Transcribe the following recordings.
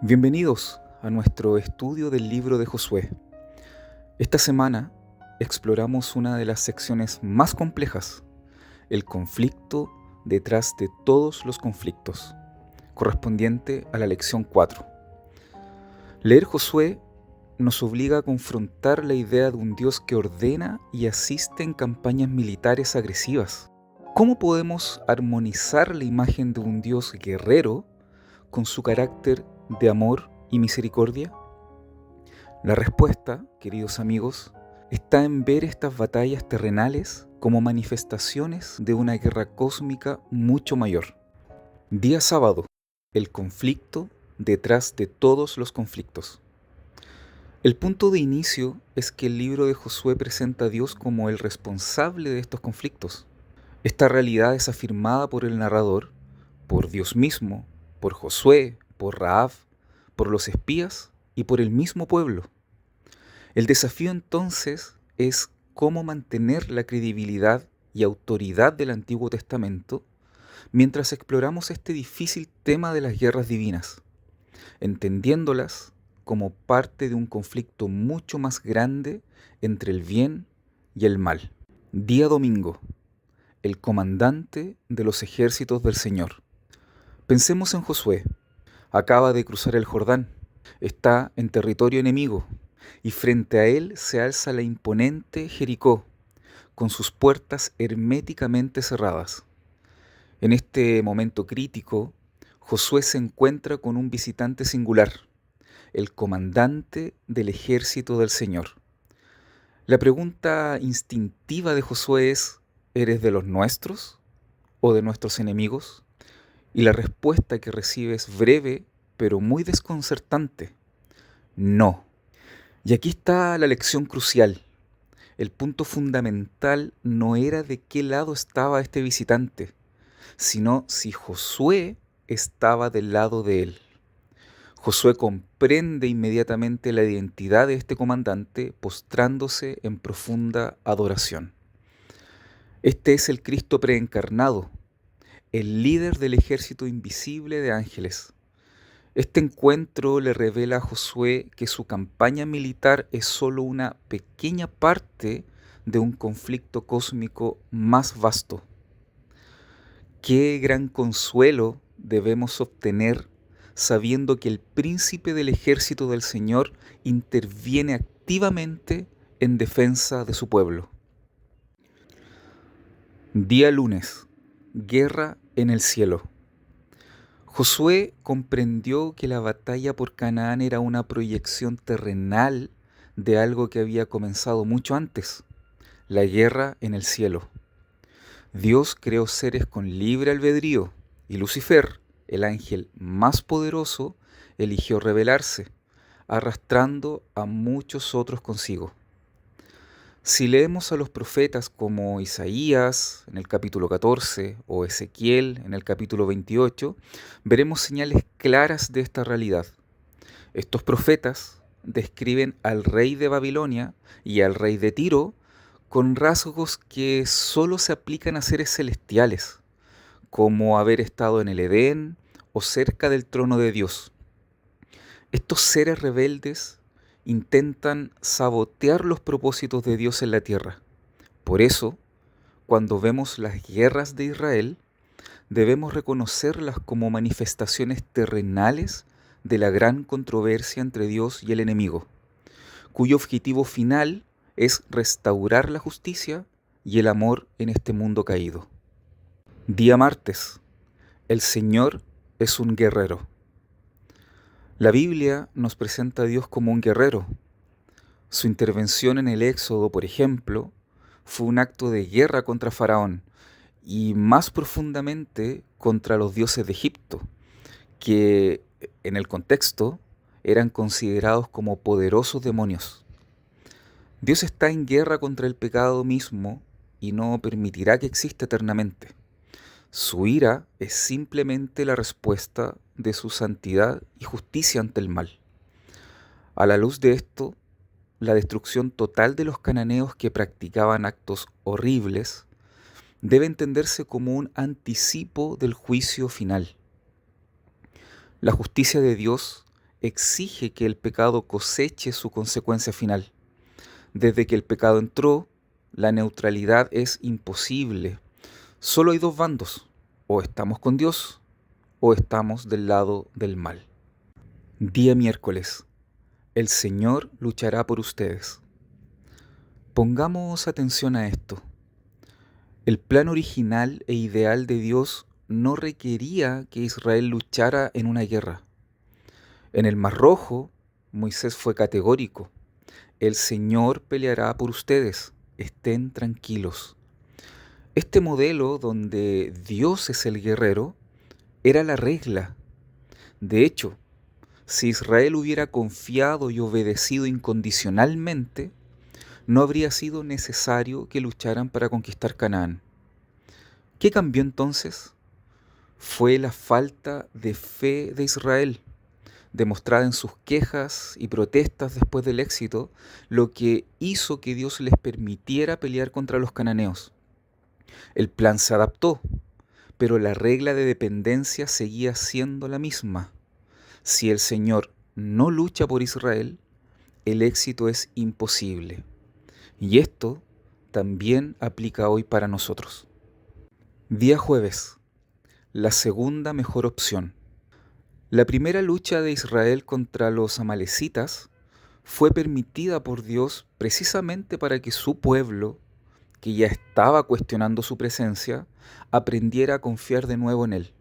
Bienvenidos a nuestro estudio del libro de Josué. Esta semana exploramos una de las secciones más complejas, el conflicto detrás de todos los conflictos, correspondiente a la lección 4. Leer Josué nos obliga a confrontar la idea de un Dios que ordena y asiste en campañas militares agresivas. ¿Cómo podemos armonizar la imagen de un Dios guerrero con su carácter de amor y misericordia? La respuesta, queridos amigos, está en ver estas batallas terrenales como manifestaciones de una guerra cósmica mucho mayor. Día sábado, el conflicto detrás de todos los conflictos. El punto de inicio es que el libro de Josué presenta a Dios como el responsable de estos conflictos. Esta realidad es afirmada por el narrador, por Dios mismo, por Josué, por Rahab, por los espías y por el mismo pueblo. El desafío entonces es cómo mantener la credibilidad y autoridad del Antiguo Testamento mientras exploramos este difícil tema de las guerras divinas, entendiéndolas como parte de un conflicto mucho más grande entre el bien y el mal. Día domingo, el comandante de los ejércitos del Señor. Pensemos en Josué. Acaba de cruzar el Jordán, está en territorio enemigo, y frente a él se alza la imponente Jericó, con sus puertas herméticamente cerradas. En este momento crítico, Josué se encuentra con un visitante singular, el comandante del ejército del Señor. La pregunta instintiva de Josué es: ¿eres de los nuestros o de nuestros enemigos? Y la respuesta que recibe es breve, pero muy desconcertante: no. Y aquí está la lección crucial. El punto fundamental no era de qué lado estaba este visitante, sino si Josué estaba del lado de él. Josué comprende inmediatamente la identidad de este comandante, postrándose en profunda adoración. Este es el Cristo preencarnado, el líder del ejército invisible de ángeles. Este encuentro le revela a Josué que su campaña militar es solo una pequeña parte de un conflicto cósmico más vasto. Qué gran consuelo debemos obtener sabiendo que el príncipe del ejército del Señor interviene activamente en defensa de su pueblo. Día lunes. Guerra en el cielo. Josué comprendió que la batalla por Canaán era una proyección terrenal de algo que había comenzado mucho antes: la guerra en el cielo. Dios creó seres con libre albedrío y Lucifer, el ángel más poderoso, eligió rebelarse, arrastrando a muchos otros consigo. Si leemos a los profetas como Isaías en el capítulo 14 o Ezequiel en el capítulo 28, veremos señales claras de esta realidad. Estos profetas describen al rey de Babilonia y al rey de Tiro con rasgos que solo se aplican a seres celestiales, como haber estado en el Edén o cerca del trono de Dios. Estos seres rebeldes intentan sabotear los propósitos de Dios en la tierra. Por eso, cuando vemos las guerras de Israel, debemos reconocerlas como manifestaciones terrenales de la gran controversia entre Dios y el enemigo, cuyo objetivo final es restaurar la justicia y el amor en este mundo caído. Día martes. El Señor es un guerrero. La Biblia nos presenta a Dios como un guerrero. Su intervención en el Éxodo, por ejemplo, fue un acto de guerra contra Faraón y más profundamente contra los dioses de Egipto, que en el contexto eran considerados como poderosos demonios. Dios está en guerra contra el pecado mismo y no permitirá que exista eternamente. Su ira es simplemente la respuesta de su santidad y justicia ante el mal. A la luz de esto, la destrucción total de los cananeos que practicaban actos horribles debe entenderse como un anticipo del juicio final. La justicia de Dios exige que el pecado coseche su consecuencia final. Desde que el pecado entró, la neutralidad es imposible. Solo hay dos bandos: o estamos con Dios o estamos del lado del mal. Día miércoles. El Señor luchará por ustedes. Pongamos atención a esto. El plan original e ideal de Dios no requería que Israel luchara en una guerra. En el Mar Rojo, Moisés fue categórico: el Señor peleará por ustedes, estén tranquilos. Este modelo donde Dios es el guerrero era la regla. De hecho, si Israel hubiera confiado y obedecido incondicionalmente, no habría sido necesario que lucharan para conquistar Canaán. ¿Qué cambió entonces? Fue la falta de fe de Israel, demostrada en sus quejas y protestas después del éxito, lo que hizo que Dios les permitiera pelear contra los cananeos. El plan se adaptó, pero la regla de dependencia seguía siendo la misma. Si el Señor no lucha por Israel, el éxito es imposible. Y esto también aplica hoy para nosotros. Día jueves. La segunda mejor opción. La primera lucha de Israel contra los amalecitas fue permitida por Dios precisamente para que su pueblo, que ya estaba cuestionando su presencia, aprendiera a confiar de nuevo en Él.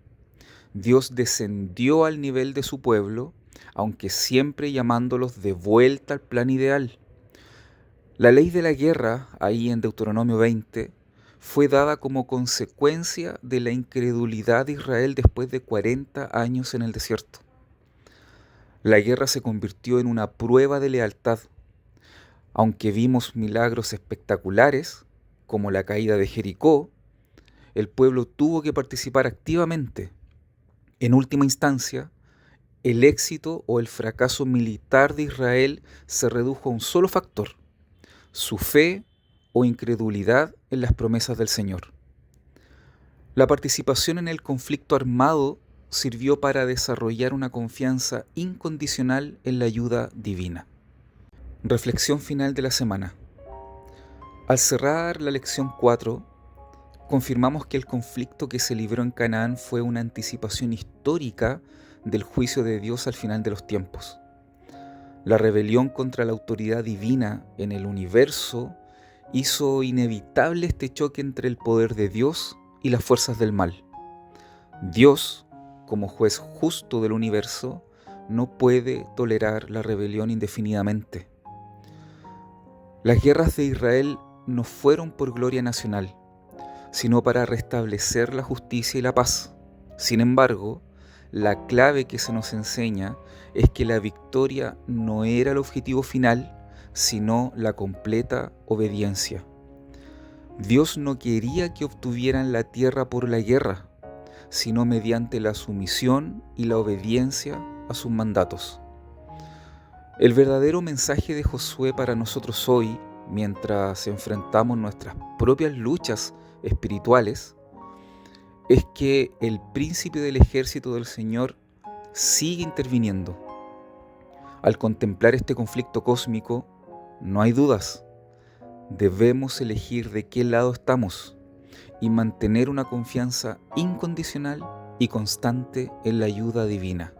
Dios descendió al nivel de su pueblo, aunque siempre llamándolos de vuelta al plan ideal. La ley de la guerra, ahí en Deuteronomio 20, fue dada como consecuencia de la incredulidad de Israel después de 40 años en el desierto. La guerra se convirtió en una prueba de lealtad. Aunque vimos milagros espectaculares, como la caída de Jericó, el pueblo tuvo que participar activamente. En última instancia, el éxito o el fracaso militar de Israel se redujo a un solo factor: su fe o incredulidad en las promesas del Señor. La participación en el conflicto armado sirvió para desarrollar una confianza incondicional en la ayuda divina. Reflexión final de la semana. Al cerrar la lección 4, confirmamos que el conflicto que se libró en Canaán fue una anticipación histórica del juicio de Dios al final de los tiempos. La rebelión contra la autoridad divina en el universo hizo inevitable este choque entre el poder de Dios y las fuerzas del mal. Dios, como juez justo del universo, no puede tolerar la rebelión indefinidamente. Las guerras de Israel no fueron por gloria nacional, sino para restablecer la justicia y la paz. Sin embargo, la clave que se nos enseña es que la victoria no era el objetivo final, sino la completa obediencia. Dios no quería que obtuvieran la tierra por la guerra, sino mediante la sumisión y la obediencia a sus mandatos. El verdadero mensaje de Josué para nosotros hoy, mientras enfrentamos nuestras propias luchas espirituales, es que el príncipe del ejército del Señor sigue interviniendo. Al contemplar este conflicto cósmico, no hay dudas. Debemos elegir de qué lado estamos y mantener una confianza incondicional y constante en la ayuda divina.